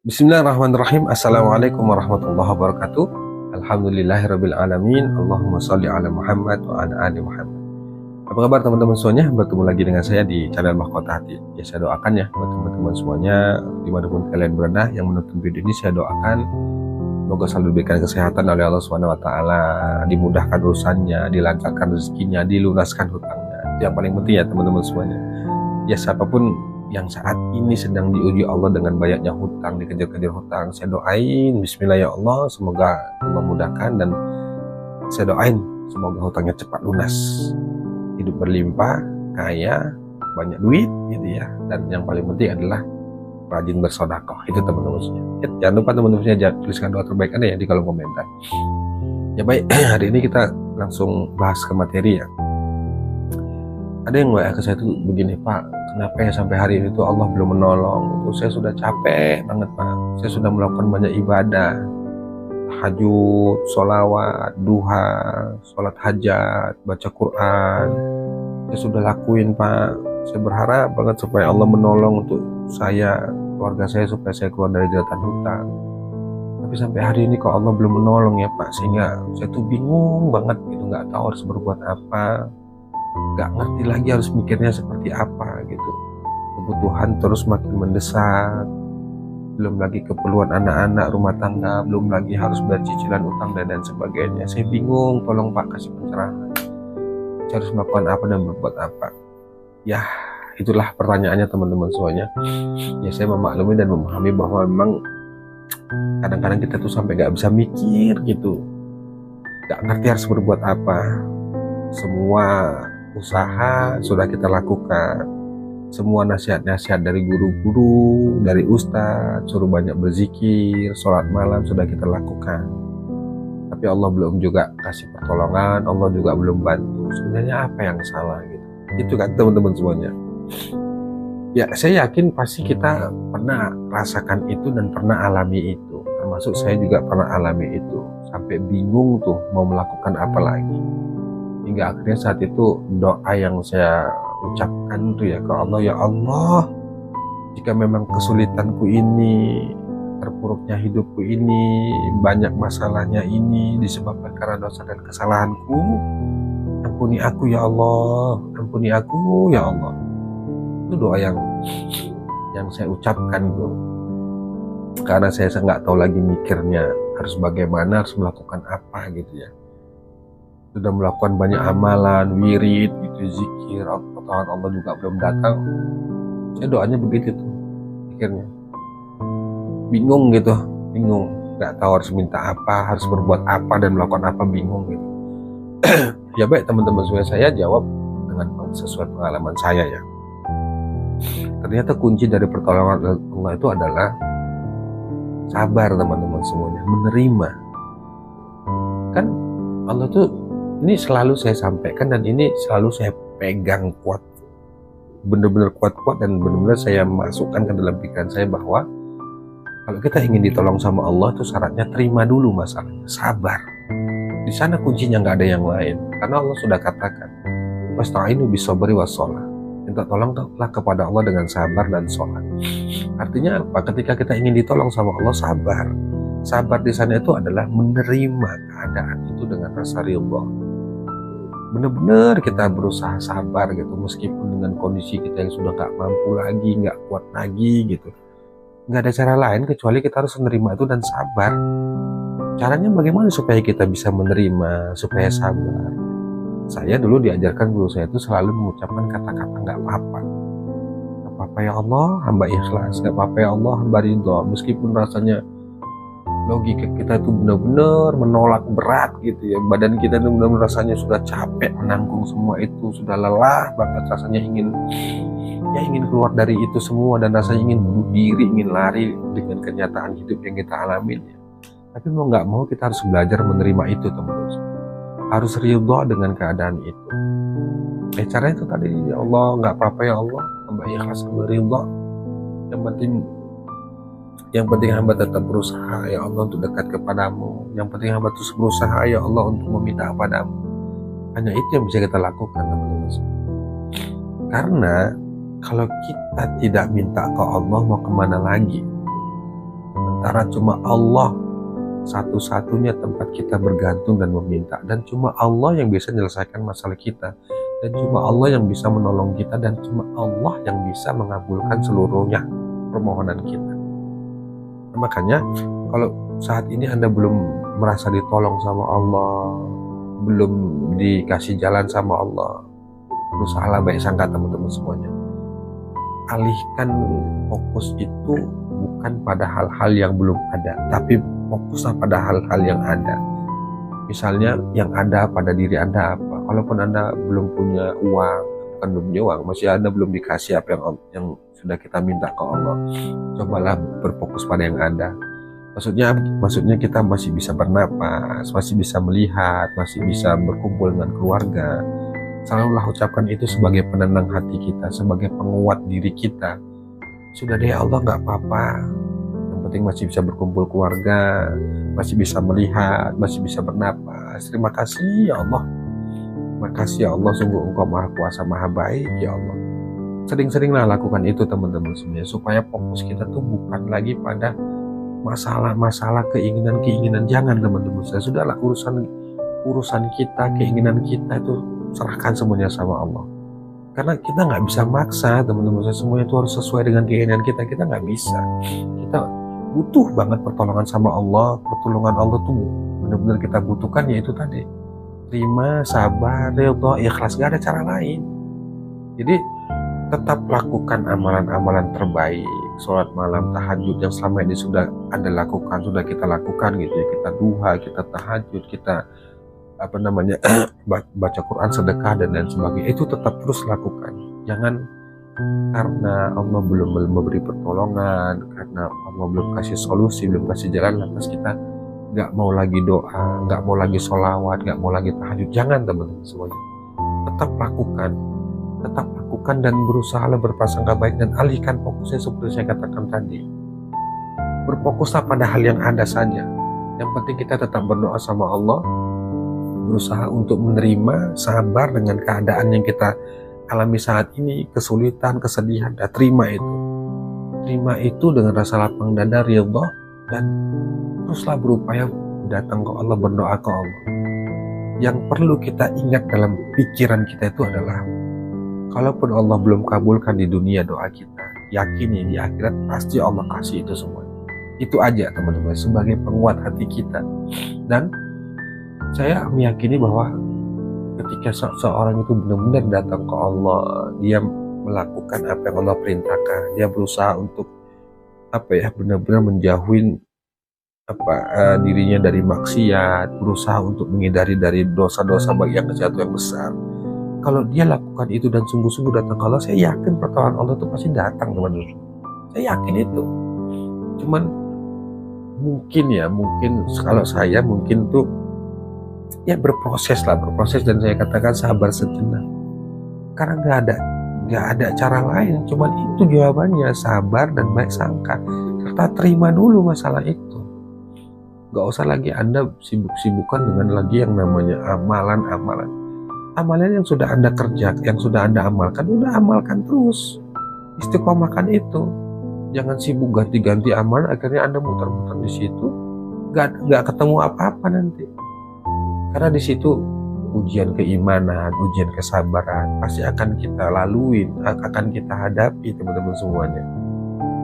Bismillahirrahmanirrahim. Assalamualaikum warahmatullahi wabarakatuh. Alhamdulillahirabbil alamin. Allahumma sholli ala Muhammad wa ala ali Muhammad. Apa kabar teman-teman semuanya? Bertemu lagi dengan saya di channel Mahkota Hati. Ya, saya doakan ya buat teman-teman semuanya dimanapun kalian berada yang menonton video ini, saya doakan semoga selalu diberikan kesehatan oleh Allah Subhanahu wa taala, dimudahkan urusannya, dilancarkan rezekinya, dilunaskan hutangnya. Itu yang paling penting ya teman-teman semuanya. Ya, siapapun yang saat ini sedang diuji Allah dengan banyaknya hutang, dikejar-kejar hutang, saya doain bismillah ya Allah, semoga memudahkan, dan saya doain semoga hutangnya cepat lunas, hidup berlimpah, kaya, banyak duit gitu ya. Dan yang paling penting adalah rajin bersedekah. Itu teman-teman semuanya. Jangan lupa teman-teman semuanya tuliskan doa terbaik Anda ya di kolom komentar. Ya baik, hari ini kita langsung bahas ke materi ya. Ada yang WA ke saya tuh begini, Pak, kenapa ya sampai hari ini tuh Allah belum menolong? Itu saya sudah capek banget, Pak. Saya sudah melakukan banyak ibadah, tahajud, sholawat, duha, sholat hajat, baca Quran. Saya sudah lakuin, Pak. Saya berharap banget supaya Allah menolong untuk saya, keluarga saya, supaya saya keluar dari jeratan hutang. Tapi sampai hari ini kok Allah belum menolong ya, Pak. Sehingga saya tuh bingung banget gitu, nggak tahu harus berbuat apa. Gak ngerti lagi harus mikirnya seperti apa gitu. Kebutuhan terus makin mendesak, belum lagi keperluan anak-anak, rumah tangga, belum lagi harus bayar cicilan utang dan sebagainya. Saya bingung, tolong Pak kasih pencerahan. Saya harus melakukan apa dan berbuat apa? Ya, itulah pertanyaannya teman-teman semuanya. Ya, saya memaklumi dan memahami bahwa memang kadang-kadang kita tuh sampai gak bisa mikir gitu, gak ngerti harus berbuat apa. Semua usaha sudah kita lakukan, semua nasihat-nasihat dari guru-guru, dari ustadz, suruh banyak berzikir, sholat malam sudah kita lakukan, tapi Allah belum juga kasih pertolongan, Allah juga belum bantu. Sebenarnya apa yang salah gitu? Itu kan teman-teman semuanya. Ya, saya yakin pasti kita pernah rasakan itu dan pernah alami itu, termasuk saya juga pernah alami itu, sampai bingung tuh mau melakukan apa lagi. Hingga akhirnya saat itu doa yang saya ucapkan tuh ya ke Allah, ya Allah, jika memang kesulitanku ini, terpuruknya hidupku ini, banyak masalahnya ini disebabkan karena dosa dan kesalahanku, ampuni aku ya Allah, ampuni aku ya Allah. Itu doa yang saya ucapkan tuh, karena saya nggak tahu lagi mikirnya harus bagaimana, harus melakukan apa gitu ya. Sudah melakukan banyak amalan, wirid gitu, zikir, pertolongan Allah juga belum datang. Saya doanya begitu tuh, pikirnya bingung gitu, bingung, nggak tahu harus minta apa, harus berbuat apa dan melakukan apa, bingung gitu. Ya baik teman-teman, saya jawab dengan sesuai pengalaman saya ya. Ternyata kunci dari pertolongan Allah itu adalah sabar teman-teman semuanya, menerima. Kan Allah tuh, ini selalu saya sampaikan dan ini selalu saya pegang kuat, benar-benar kuat-kuat, dan benar-benar saya masukkan ke dalam pikiran saya bahwa kalau kita ingin ditolong sama Allah itu syaratnya terima dulu masalahnya, sabar. Di sana kuncinya, nggak ada yang lain, karena Allah sudah katakan, wasta'inu bis-sabri was-shalah, minta tolonglah kepada Allah dengan sabar dan sholat. Artinya apa? Ketika kita ingin ditolong sama Allah, sabar. Sabar di sana itu adalah menerima keadaan itu dengan rasa ridha. Benar-benar kita berusaha sabar gitu, meskipun dengan kondisi kita yang sudah gak mampu lagi, gak kuat lagi gitu. Gak ada cara lain kecuali kita harus menerima itu dan sabar. Caranya bagaimana supaya kita bisa menerima, supaya sabar? Saya dulu diajarkan guru saya itu selalu mengucapkan kata-kata gak apa-apa. Gak apa-apa ya Allah, hamba ikhlas. Gak apa-apa ya Allah, hamba ridha. Meskipun rasanya logika kita tuh benar-benar menolak berat gitu ya, badan kita tuh benar-benar rasanya sudah capek menanggung semua itu, sudah lelah banget, rasanya ingin keluar dari itu semua, dan rasanya ingin bunuh diri, ingin lari dengan kenyataan hidup yang kita alamin ya. Tapi mau nggak mau kita harus belajar menerima itu teman-teman, harus ridha dengan keadaan itu. Caranya itu tadi, ya Allah, nggak apa-apa ya Allah, hamba ikhlas, hamba ridha. Yang penting hamba tetap berusaha ya Allah untuk dekat kepadamu. Yang penting hamba terus berusaha ya Allah untuk meminta kepadamu. Hanya itu yang bisa kita lakukan teman-teman. Karena kalau kita tidak minta ke Allah, mau kemana lagi? sementara cuma Allah satu-satunya tempat kita bergantung dan meminta, dan cuma Allah yang bisa menyelesaikan masalah kita, dan cuma Allah yang bisa menolong kita, dan cuma Allah yang bisa mengabulkan seluruhnya permohonan kita. Makanya kalau saat ini Anda belum merasa ditolong sama Allah, belum dikasih jalan sama Allah, berusahalah baik sangka teman-teman semuanya. Alihkan fokus itu bukan pada hal-hal yang belum ada, tapi fokuslah pada hal-hal yang ada. Misalnya yang ada pada diri Anda apa? Kalaupun Anda belum punya uang, bukan belum punya uang, masih Anda belum dikasih apa yang sudah kita minta ke Allah, cobalah berfokus pada yang ada. Maksudnya kita masih bisa bernapas, masih bisa melihat, masih bisa berkumpul dengan keluarga. Selalulah ucapkan itu sebagai penenang hati kita, sebagai penguat diri kita. Sudah deh Allah, nggak apa-apa. Yang penting masih bisa berkumpul keluarga, masih bisa melihat, masih bisa bernapas. Terima kasih ya Allah. Makasih ya Allah, sungguh Engkau Maha Kuasa, Maha Baik ya Allah. Sering-seringlah lakukan itu teman-teman semuanya, supaya fokus kita tuh bukan lagi pada masalah-masalah, keinginan-keinginan. Jangan teman-teman, sudahlah urusan kita, keinginan kita itu serahkan semuanya sama Allah. Karena kita nggak bisa maksa teman-teman, semuanya itu harus sesuai dengan keinginan kita. Kita nggak bisa. Kita butuh banget pertolongan sama Allah. Pertolongan Allah tuh benar-benar kita butuhkan, yaitu tadi terima, sabar, ridha, ikhlas. Gak ada cara lain. Jadi tetap lakukan amalan-amalan terbaik, sholat malam, tahajud yang selama ini sudah Anda lakukan, sudah kita lakukan gitu ya. Kita duha, kita tahajud, kita baca Quran, sedekah dan lain sebagainya. Itu tetap terus lakukan. Jangan karena Allah belum memberi pertolongan, karena Allah belum kasih solusi, belum kasih jalan, lantas kita nggak mau lagi doa, nggak mau lagi sholawat, nggak mau lagi tahajud. Jangan teman-teman semuanya. Tetap lakukan dan berusaha berprasangka baik, dan alihkan fokusnya seperti saya katakan tadi. Berfokuslah pada hal yang ada saja. Yang penting kita tetap berdoa sama Allah, berusaha untuk menerima, sabar dengan keadaan yang kita alami saat ini, kesulitan, kesedihan, dan terima itu dengan rasa lapang dada, ridha, dan teruslah berupaya datang ke Allah, berdoa ke Allah. Yang perlu kita ingat dalam pikiran kita itu adalah, kalaupun Allah belum kabulkan di dunia doa kita, yakini di akhirat pasti Allah kasih itu semua. Itu aja teman-teman, sebagai penguat hati kita. Dan saya meyakini bahwa ketika seorang itu benar-benar datang ke Allah, dia melakukan apa yang Allah perintahkan, dia berusaha untuk benar-benar menjauhin dirinya dari maksiat, berusaha untuk menghindari dari dosa-dosa baik yang kecil atau yang besar. Kalau dia lakukan itu dan sungguh-sungguh datang ke Allah, saya yakin pertolongan Allah itu pasti datang teman-teman. Saya yakin itu. Cuman mungkin kalau saya tuh ya berproses, dan saya katakan sabar sejenak. Karena nggak ada cara lain, cuman itu jawabannya, sabar dan baik sangka, serta terima dulu masalah itu. Gak usah lagi Anda sibuk-sibukkan dengan lagi yang namanya amalan yang sudah Anda kerjakan, yang sudah Anda amalkan, udah amalkan terus, istiqomahkan itu. Jangan sibuk ganti-ganti amalan, akhirnya Anda muter-muter di situ, gak ketemu apa-apa nanti. Karena di situ ujian keimanan, ujian kesabaran pasti akan kita lalui, akan kita hadapi teman-teman semuanya.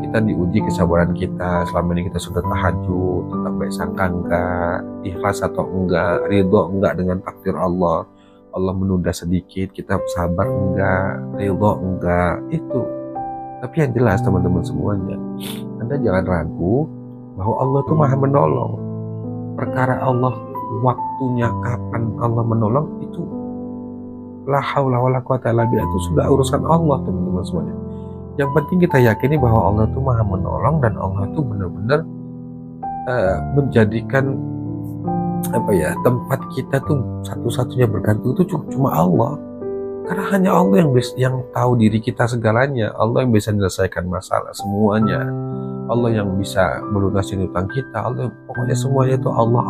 Kita diuji kesabaran kita, selama ini kita sudah tahajud, tetap baik sangka enggak, ikhlas atau enggak, ridho enggak dengan takdir Allah. Allah menunda sedikit, kita sabar enggak, ridho enggak, itu. Tapi yang jelas teman-teman semuanya, Anda jangan ragu bahwa Allah itu Maha menolong. Perkara Allah, waktunya kapan Allah menolong itu la haula wala quwata illa billah, itu sudah urusan Allah teman-teman semuanya. Yang penting kita yakini bahwa Allah itu Maha menolong, dan Allah itu benar-benar menjadikan tempat kita tuh satu-satunya bergantung itu cuma Allah. Karena hanya Allah yang tahu diri kita segalanya. Allah yang bisa menyelesaikan masalah semuanya. Allah yang bisa melunasi hutang kita. Pokoknya semuanya itu Allah.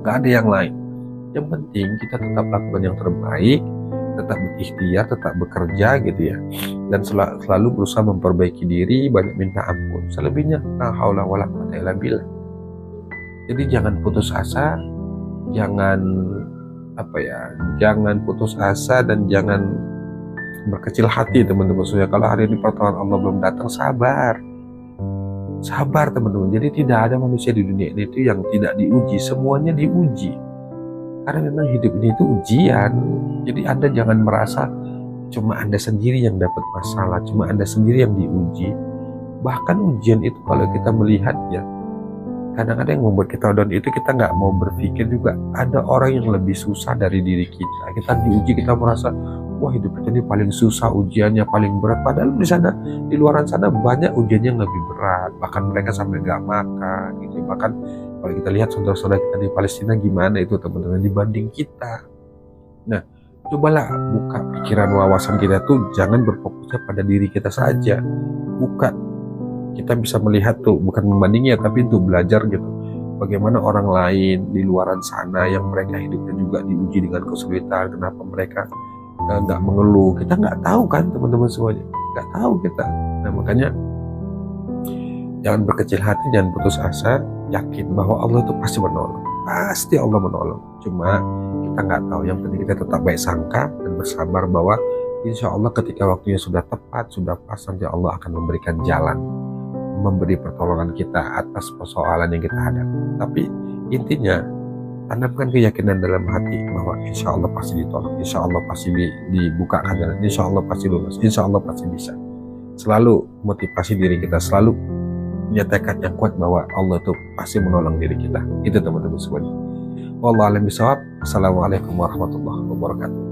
Gak ada yang lain. Yang penting kita tetap lakukan yang terbaik, tetap berikhtiar, tetap bekerja gitu ya, dan selalu berusaha memperbaiki diri, banyak minta ampun. Selebihnya la haula wala quwata illa billah. Jadi jangan putus asa, jangan jangan putus asa dan jangan berkecil hati teman-teman. Soalnya kalau hari ini pertolongan Allah belum datang, sabar teman-teman. Jadi tidak ada manusia di dunia ini itu yang tidak diuji, semuanya diuji. Karena memang hidup ini itu ujian. Jadi Anda jangan merasa cuma Anda sendiri yang dapat masalah, cuma Anda sendiri yang diuji. Bahkan ujian itu kalau kita melihat ya, kadang-kadang yang membuat kita down itu kita nggak mau berpikir juga ada orang yang lebih susah dari diri kita. Kita diuji, kita merasa wah hidup kita ini paling susah, ujiannya paling berat. Padahal di luar sana banyak ujiannya yang lebih berat. Bahkan mereka sampai nggak makan gitu. Bahkan kalau kita lihat saudara-saudara kita di Palestina gimana itu teman-teman dibanding kita. Nah, cobalah buka pikiran wawasan kita tuh, jangan berfokusnya pada diri kita saja. Buka, kita bisa melihat tuh bukan membandingnya tapi untuk belajar gitu. Bagaimana orang lain di luaran sana yang mereka hidupnya juga diuji dengan kesulitan, kenapa mereka nggak mengeluh. Kita nggak tahu kan teman-teman semuanya, nggak tahu kita. Nah makanya jangan berkecil hati, jangan putus asa, yakin bahwa Allah itu pasti menolong. Pasti Allah menolong. Cuma kita nggak tahu. Yang penting kita tetap baik sangka dan bersabar bahwa insya Allah ketika waktunya sudah tepat, sudah pas, nanti Allah akan memberikan jalan, memberi pertolongan kita atas persoalan yang kita hadapi. Tapi intinya tanamkan keyakinan dalam hati bahwa insya Allah pasti ditolong, insya Allah pasti dibukakan jalan, insya Allah pasti lulus, insya Allah pasti bisa. Selalu motivasi diri kita, selalu menyatakan yang kuat bahwa Allah itu pasti menolong diri kita. Itu teman-teman semuanya. Wallahu a'lam bishawab. Assalamualaikum warahmatullahi wabarakatuh.